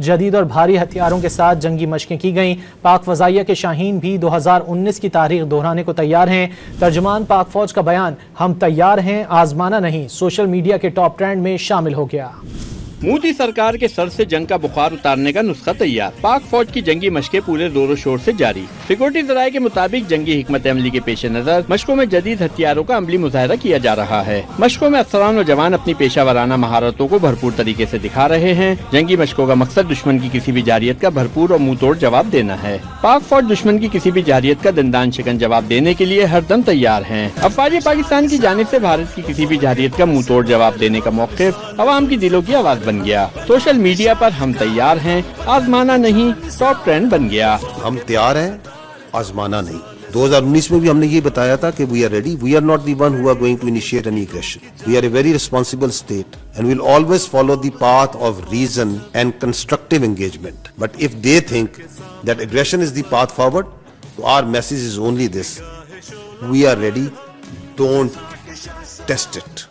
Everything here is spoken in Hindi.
जदीद और भारी हथियारों के साथ जंगी मशकें की गईं। पाक फजाइया के शाहीन भी 2019 की तारीख दोहराने को तैयार हैं। तर्जुमान पाक फौज का बयान, हम तैयार हैं, आजमाना नहीं, सोशल मीडिया के टॉप ट्रेंड में शामिल हो गया। मोदी सरकार के सर से जंग का बुखार उतारने का नुस्खा तैयार। पाक फौज की जंगी मशकें पूरे जोरों शोर से जारी। सिक्योरिटी जराये के मुताबिक जंगी हिकमत अमली के पेश नजर मशकों में जदीद हथियारों का अमली मुजाहरा किया जा रहा है। मशकों में अफसरान और जवान अपनी पेशा वराना महारतों को भरपूर तरीके से दिखा रहे हैं। जंगी मशकों का मकसद दुश्मन की किसी भी जारहियत का भरपूर और मुंह तोड़ जवाब देना है। पाक फौज दुश्मन की किसी भी जारहियत का दंदान शिकन जवाब देने के लिए हरदम तैयार है। अफवाज पाकिस्तान की जानिब से भारत की किसी भी जारहियत का मुंह तोड़ जवाब देने का मौक़िफ़ अवाम की दिलों की आवाज बन गया। सोशल मीडिया पर हम तैयार हैं, आजमाना नहीं टॉप ट्रेंड बन गया। हम तैयार हैं, आजमाना नहीं। 2019 में भी हमने ये बताया था कि we are ready, we are not the one who are going to initiate any aggression, we are a very responsible state and will always follow the path of reason and constructive engagement. But if they think that aggression is the path forward, तो our message is only this, we are ready, don't test it.